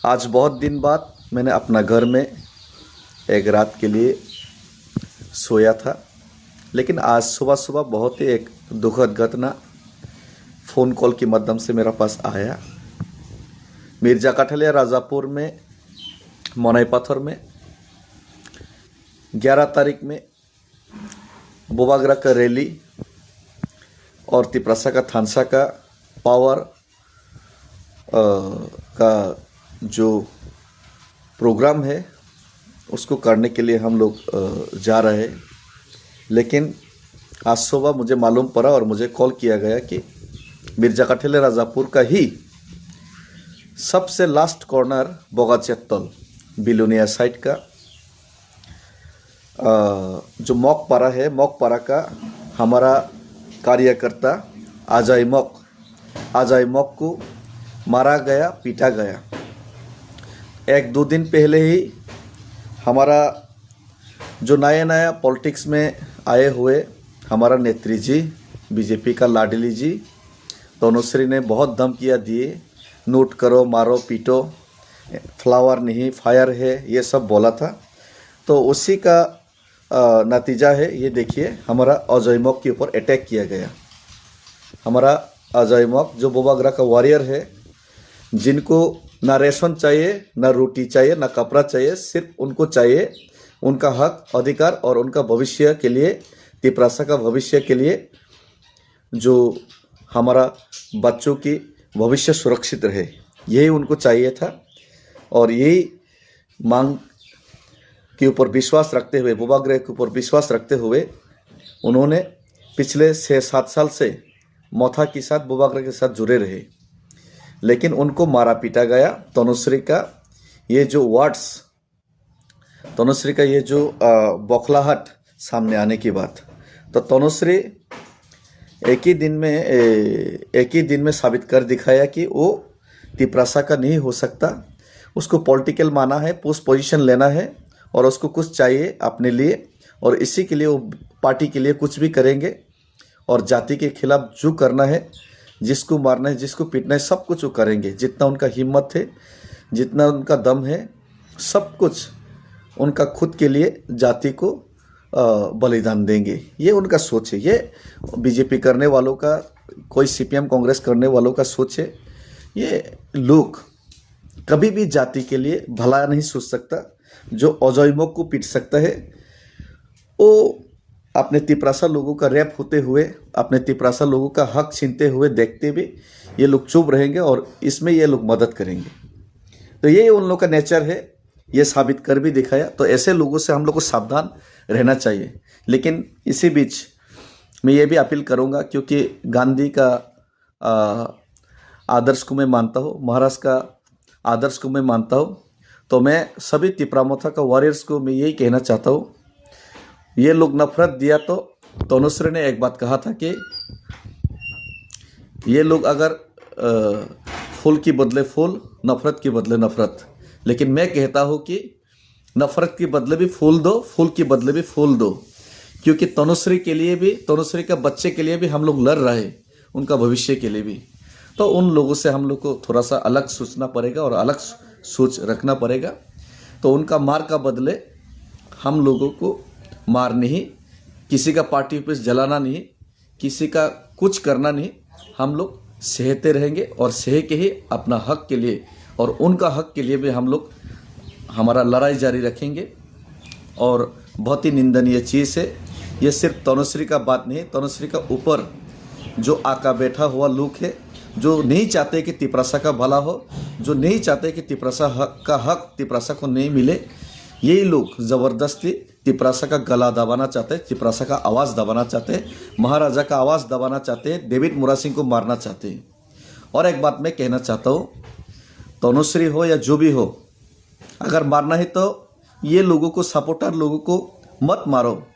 आज बहुत दिन बाद मैंने अपना घर में एक रात के लिए सोया था, लेकिन आज सुबह सुबह बहुत ही एक दुखद घटना फ़ोन कॉल के माध्यम से मेरे पास आया। मिर्जा काठलिया राजापुर में मोनाई पत्थर में 11 तारीख में बोबागरा का रैली और तिपरासा का थानसा का पावर का जो प्रोग्राम है उसको करने के लिए हम लोग जा रहे हैं। लेकिन आज सुबह मुझे मालूम पड़ा और मुझे कॉल किया गया कि मिर्जा काठलिया राजापुर का ही सबसे लास्ट कॉर्नर बोगाचेत्तल बिलोनिया साइड का जो मॉकपारा है, मॉकपारा का हमारा कार्यकर्ता अजय मॉक को मारा गया, पीटा गया। 1-2 दिन पहले ही हमारा जो नया पॉलिटिक्स में आए हुए हमारा नेत्री जी, बीजेपी का लाडली जी तनुश्री ने बहुत धमकियाँ दिए, नोट करो, मारो, पीटो, फ्लावर नहीं फायर है, ये सब बोला था। तो उसी का नतीजा है ये देखिए, हमारा अजय मॉक के ऊपर अटैक किया गया। हमारा अजय मॉक जो बोबागरा का वॉरियर है, जिनको ना रेशन चाहिए, ना रोटी चाहिए, ना कपड़ा चाहिए, सिर्फ उनको चाहिए उनका हक, अधिकार और उनका भविष्य के लिए, तिपरासा का भविष्य के लिए, जो हमारा बच्चों की भविष्य सुरक्षित रहे, यही उनको चाहिए था। और यही मांग के ऊपर विश्वास रखते हुए, बोबागरा के ऊपर विश्वास रखते हुए उन्होंने पिछले 6-7 साल से मोथा के साथ, बोबागरा के साथ जुड़े रहे। लेकिन उनको मारा पीटा गया। तनुश्री का ये जो वर्ड्स, तनुश्री का ये जो बौखलाहट सामने आने की बात, तो तनुश्री एक ही दिन में साबित कर दिखाया कि वो तिपरासा का नहीं हो सकता। उसको पॉलिटिकल माना है, पोस्ट पोजीशन लेना है और उसको कुछ चाहिए अपने लिए, और इसी के लिए वो पार्टी के लिए कुछ भी करेंगे। और जाति के खिलाफ जो करना है, जिसको मारना है, जिसको पीटना है, सब कुछ वो करेंगे। जितना उनका हिम्मत है, जितना उनका दम है, सब कुछ उनका खुद के लिए जाति को बलिदान देंगे। ये उनका सोच है। ये बीजेपी करने वालों का, कोई सीपीएम कांग्रेस करने वालों का सोच है। ये लोग कभी भी जाति के लिए भला नहीं सोच सकता। जो अजय मॉक को पीट सकता है, वो अपने तिपरासा लोगों का रैप होते हुए, अपने तिपरासा लोगों का हक छीनते हुए देखते भी ये लोग चुप रहेंगे और इसमें ये लोग मदद करेंगे। तो ये उन लोगों का नेचर है, ये साबित कर भी दिखाया। तो ऐसे लोगों से हम लोग को सावधान रहना चाहिए। लेकिन इसी बीच मैं ये भी अपील करूँगा, क्योंकि गांधी का आदर्श को मैं मानता हूँ, महाराष्ट्र का आदर्श को मैं मानता हूँ, तो मैं सभी तिपरामोथा का वॉरियर्स को मैं यही कहना चाहता हूँ, ये लोग नफरत दिया तो तनुश्री ने एक बात कहा था कि ये लोग अगर फूल की बदले फूल, नफरत के बदले नफरत, लेकिन मैं कहता हूँ कि नफरत के बदले भी फूल दो, फूल के बदले भी फूल दो। क्योंकि तनुश्री के लिए भी, तनुश्री का बच्चे के लिए भी हम लोग लड़ रहे, उनका भविष्य के लिए भी। तो उन लोगों से हम लोग को थोड़ा सा अलग सोचना पड़ेगा और अलग सोच रखना पड़ेगा। तो उनका मार का बदले हम लोगों को मार नहीं, किसी का पार्टी ऑफिस जलाना नहीं, किसी का कुछ करना नहीं। हम लोग सहते रहेंगे और सह के ही अपना हक के लिए और उनका हक के लिए भी हम लोग हमारा लड़ाई जारी रखेंगे। और बहुत ही निंदनीय चीज़ है ये। सिर्फ तनुश्री का बात नहीं, तनुश्री का ऊपर जो आका बैठा हुआ लोग है, जो नहीं चाहते कि तिपरासा का भला हो, जो नहीं चाहते कि तिपरासा का हक तिपरासा को नहीं मिले, यही लोग ज़बरदस्ती तिपरासा का गला दबाना चाहते हैं, तिपरासा का आवाज़ दबाना चाहते हैं, महाराजा का आवाज़ दबाना चाहते हैं, डेविड मुरा सिंह को मारना चाहते हैं। और एक बात मैं कहना चाहता हूँ, तनुश्री हो या जो भी हो, अगर मारना है तो ये लोगों को, सपोर्टर लोगों को मत मारो।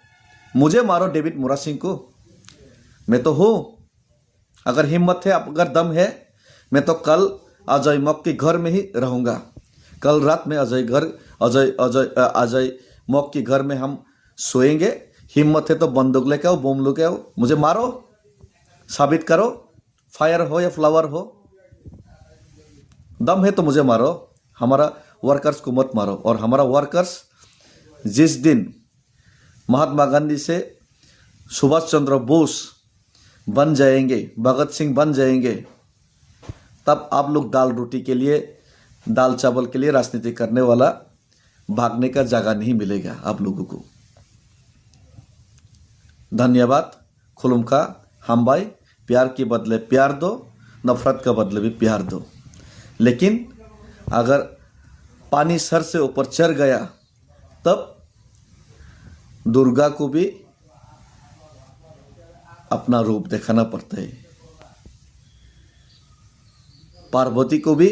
मुझे मारो, डेविड मुरा सिंह को, मैं तो हूँ। अगर हिम्मत है, अगर दम है, मैं तो कल अजय मॉक के घर में ही रहूँगा। कल रात में अजय मॉक के घर में हम सोएंगे। हिम्मत है तो बंदूक लेके आओ, बम लेके आओ, मुझे मारो, साबित करो, फायर हो या फ्लावर हो, दम है तो मुझे मारो। हमारा वर्कर्स को मत मारो। और हमारा वर्कर्स जिस दिन महात्मा गांधी से सुभाष चंद्र बोस बन जाएंगे, भगत सिंह बन जाएंगे, तब आप लोग दाल रोटी के लिए, दाल चावल के लिए राजनीति करने वाला भागने का जगह नहीं मिलेगा आप लोगों को। धन्यवाद। खुलुमका हमबाई। प्यार के बदले प्यार दो, नफरत का बदले भी प्यार दो। लेकिन अगर पानी सर से ऊपर चढ़ गया तब दुर्गा को भी अपना रूप दिखाना पड़ता है, पार्वती को भी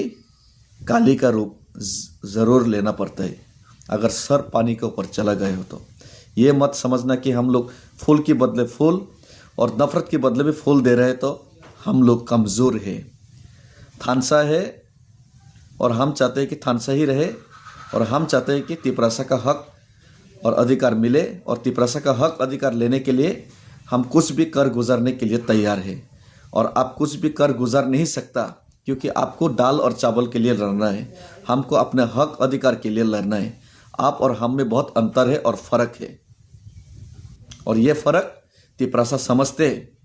काली का रूप जरूर लेना पड़ता है अगर सर पानी के ऊपर चला गए हो तो। ये मत समझना कि हम लोग फूल के बदले फूल और नफरत के बदले भी फूल दे रहे हैं तो हम लोग कमज़ोर है। थानसा है और हम चाहते हैं कि थानसा ही रहे, और हम चाहते हैं कि तिपरासा का हक और अधिकार मिले, और तिपरासा का हक अधिकार लेने के लिए हम कुछ भी कर गुजरने के लिए तैयार है। और आप कुछ भी कर गुजर नहीं सकता, क्योंकि आपको दाल और चावल के लिए लड़ना है, हमको अपने हक अधिकार के लिए लड़ना है। आप और हम में बहुत अंतर है और फ़र्क है, और ये फ़र्क तिपरासा समझते हैं।